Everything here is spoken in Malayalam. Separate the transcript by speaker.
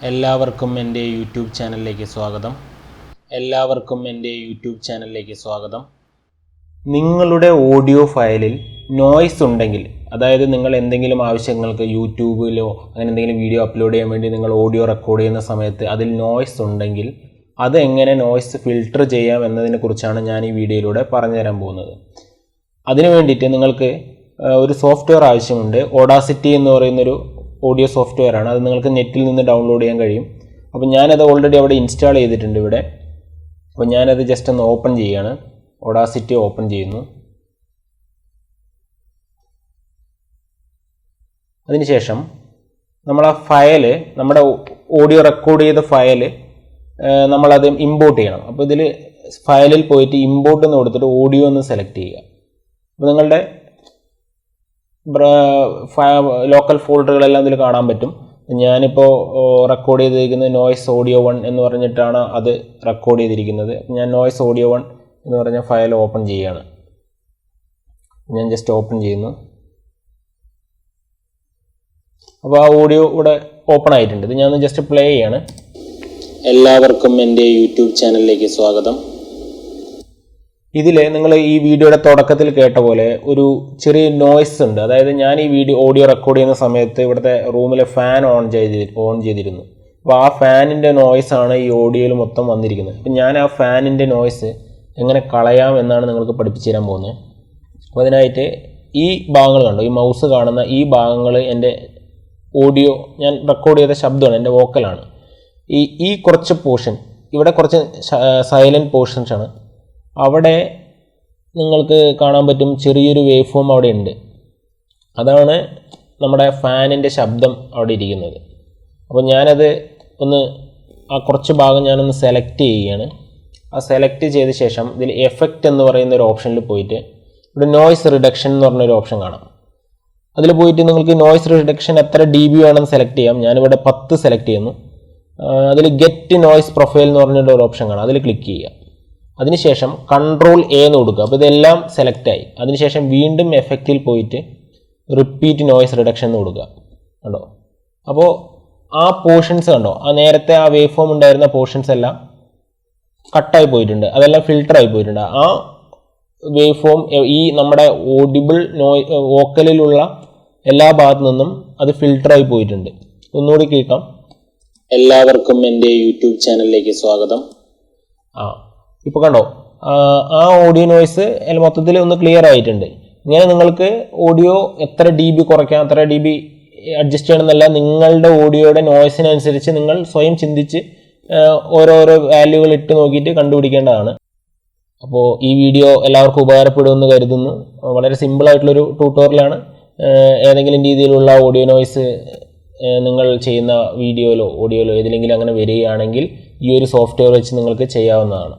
Speaker 1: എല്ലാവർക്കും എൻ്റെ യൂട്യൂബ് ചാനലിലേക്ക് സ്വാഗതം. നിങ്ങളുടെ ഓഡിയോ ഫയലിൽ നോയ്സ് ഉണ്ടെങ്കിൽ, അതായത് നിങ്ങൾ എന്തെങ്കിലും ആവശ്യങ്ങൾക്ക് യൂട്യൂബിലോ അങ്ങനെ എന്തെങ്കിലും വീഡിയോ അപ്ലോഡ് ചെയ്യാൻ വേണ്ടി നിങ്ങൾ ഓഡിയോ റെക്കോർഡ് ചെയ്യുന്ന സമയത്ത് അതിൽ നോയ്സ് ഉണ്ടെങ്കിൽ അത് എങ്ങനെ നോയ്സ് ഫിൽട്ടർ ചെയ്യാം എന്നതിനെ കുറിച്ചാണ് ഞാൻ ഈ വീഡിയോയിലൂടെ പറഞ്ഞു തരാൻ പോകുന്നത്. അതിനു വേണ്ടിയിട്ട് നിങ്ങൾക്ക് ഒരു സോഫ്റ്റ്വെയർ ആവശ്യമുണ്ട്. ഓഡാസിറ്റി എന്ന് പറയുന്നൊരു ഓഡിയോ സോഫ്റ്റ്വെയർ ആണ്. അത് നിങ്ങൾക്ക് നെറ്റിൽ നിന്ന് ഡൗൺലോഡ് ചെയ്യാൻ കഴിയും. അപ്പോൾ ഞാനത് ഓൾറെഡി അവിടെ ഇൻസ്റ്റാൾ ചെയ്തിട്ടുണ്ട് ഇവിടെ. അപ്പോൾ ഞാനത് ജസ്റ്റ് ഒന്ന് ഓപ്പൺ ചെയ്യുകയാണ്. ഓഡാസിറ്റി ഓപ്പൺ ചെയ്യുന്നു. അതിനുശേഷം നമ്മൾ ആ ഫയല്, നമ്മുടെ ഓഡിയോ റെക്കോർഡ് ചെയ്ത ഫയല് നമ്മളത് ഇമ്പോർട്ട് ചെയ്യണം. അപ്പോൾ ഇതിൽ ഫയലിൽ പോയിട്ട് ഇമ്പോർട്ട് എന്ന് കൊടുത്തിട്ട് ഓഡിയോ എന്ന് സെലക്ട് ചെയ്യുക. അപ്പോൾ നിങ്ങളുടെ ലോക്കൽ ഫോൾഡറുകളെല്ലാം ഇതിൽ കാണാൻ പറ്റും. ഞാനിപ്പോൾ റെക്കോർഡ് ചെയ്തിരിക്കുന്നത് നോയ്സ് ഓഡിയോ 1 എന്ന് പറഞ്ഞിട്ടാണ് അത് റെക്കോർഡ് ചെയ്തിരിക്കുന്നത്. ഞാൻ നോയ്സ് ഓഡിയോ 1 എന്ന് പറഞ്ഞ ഫയൽ ഓപ്പൺ ചെയ്യുകയാണ്. ഞാൻ ജസ്റ്റ് ഓപ്പൺ ചെയ്യുന്നു. അപ്പോൾ ആ ഓഡിയോ ഇവിടെ ഓപ്പൺ ആയിട്ടുണ്ട്. ഇത് ഞാൻ ജസ്റ്റ് പ്ലേ ചെയ്യാണ്.
Speaker 2: എല്ലാവർക്കും എൻ്റെ യൂട്യൂബ് ചാനലിലേക്ക് സ്വാഗതം.
Speaker 1: ഇതിൽ നിങ്ങൾ ഈ വീഡിയോയുടെ തുടക്കത്തിൽ കേട്ട പോലെ ഒരു ചെറിയ നോയ്സ് ഉണ്ട്. അതായത് ഞാൻ ഈ ഓഡിയോ റെക്കോർഡ് ചെയ്യുന്ന സമയത്ത് ഇവിടുത്തെ റൂമിലെ ഫാൻ ഓൺ ചെയ്തിരുന്നു. അപ്പോൾ ആ ഫാനിൻ്റെ നോയ്സാണ് ഈ ഓഡിയോയിൽ മൊത്തം വന്നിരിക്കുന്നത്. അപ്പം ഞാൻ ആ ഫാനിൻ്റെ നോയ്സ് എങ്ങനെ കളയാം എന്നാണ് നിങ്ങൾക്ക് പഠിപ്പിച്ചു തരാൻ പോകുന്നത്. അപ്പോൾ അതിനായിട്ട് ഈ ഭാഗങ്ങൾ കണ്ടോ, ഈ മൗസ് കാണുന്ന ഈ ഭാഗങ്ങൾ എൻ്റെ ഓഡിയോ ഞാൻ റെക്കോർഡ് ചെയ്ത ശബ്ദമാണ്, എൻ്റെ വോക്കലാണ്. ഈ കുറച്ച് പോർഷൻ, ഇവിടെ കുറച്ച് സൈലൻറ്റ് പോർഷൻസ് ആണ്. അവിടെ നിങ്ങൾക്ക് കാണാൻ പറ്റും ചെറിയൊരു വേവ് ഫോം അവിടെ ഉണ്ട്. അതാണ് നമ്മുടെ ഫാനിൻ്റെ ശബ്ദം അവിടെ ഇരിക്കുന്നത്. അപ്പോൾ ഞാനത് ആ കുറച്ച് ഭാഗം ഞാനൊന്ന് സെലക്ട് ചെയ്യുകയാണ്. ആ സെലക്ട് ചെയ്ത ശേഷം ഇതിൽ എഫക്റ്റ് എന്ന് പറയുന്ന ഒരു ഓപ്ഷനിൽ പോയിട്ട് ഇവിടെ നോയ്സ് റിഡക്ഷൻ എന്ന് പറഞ്ഞൊരു ഓപ്ഷൻ കാണാം. അതിൽ പോയിട്ട് നിങ്ങൾക്ക് നോയ്സ് റിഡക്ഷൻ എത്ര dB വേണമെന്ന് സെലക്ട് ചെയ്യാം. ഞാനിവിടെ 10 സെലക്ട് ചെയ്യുന്നു. അതിൽ ഗെറ്റ് നോയ്സ് പ്രൊഫൈൽ എന്ന് പറഞ്ഞൊരു ഓപ്ഷൻ കാണാം. അതിൽ ക്ലിക്ക് ചെയ്യുക. അതിനുശേഷം Ctrl A എന്ന് കൊടുക്കുക. അപ്പോൾ ഇതെല്ലാം സെലക്ട് ആയി. അതിനുശേഷം വീണ്ടും എഫക്റ്റിൽ പോയിട്ട് റിപ്പീറ്റ് നോയ്സ് റിഡക്ഷൻ എന്ന് കൊടുക്കുക. കണ്ടോ, അപ്പോൾ ആ പോർഷൻസ് കണ്ടോ, ആ നേരത്തെ ആ വേവ് ഫോം ഉണ്ടായിരുന്ന പോർഷൻസ് എല്ലാം കട്ടായി പോയിട്ടുണ്ട്, അതെല്ലാം ഫിൽട്ടർ ആയി പോയിട്ടുണ്ട്. ആ വേവ് ഫോം ഈ നമ്മുടെ ഓഡിബിൾ വോക്കലിലുള്ള എല്ലാ ഭാഗത്തു നിന്നും അത് ഫിൽട്ടർ ആയി പോയിട്ടുണ്ട്. ഒന്നുകൂടി കേൾക്കാം.
Speaker 2: എല്ലാവർക്കും എൻ്റെ യൂട്യൂബ് ചാനലിലേക്ക് സ്വാഗതം.
Speaker 1: ഇപ്പോൾ കണ്ടോ, ആ ഓഡിയോ നോയ്സ് മൊത്തത്തിൽ ഒന്ന് ക്ലിയർ ആയിട്ടുണ്ട്. ഇങ്ങനെ നിങ്ങൾക്ക് ഓഡിയോ എത്ര dB കുറയ്ക്കാം, എത്ര dB അഡ്ജസ്റ്റ് ചെയ്യണമെന്നല്ല, നിങ്ങളുടെ ഓഡിയോയുടെ നോയ്സിനനുസരിച്ച് നിങ്ങൾ സ്വയം ചിന്തിച്ച് ഓരോരോ വാല്യൂകൾ ഇട്ട് നോക്കിയിട്ട് കണ്ടുപിടിക്കേണ്ടതാണ്. അപ്പോൾ ഈ വീഡിയോ എല്ലാവർക്കും ഉപകാരപ്പെടുമെന്ന് കരുതുന്നു. വളരെ സിമ്പിളായിട്ടുള്ളൊരു ട്യൂട്ടോറിയലാണ്. ഏതെങ്കിലും രീതിയിലുള്ള ഓഡിയോ നോയ്സ് നിങ്ങൾ ചെയ്യുന്ന വീഡിയോയിലോ ഓഡിയോയിലോ ഏതിലെങ്കിലും അങ്ങനെ വരികയാണെങ്കിൽ ഈ ഒരു സോഫ്റ്റ്വെയർ വെച്ച് നിങ്ങൾക്ക് ചെയ്യാവുന്നതാണ്.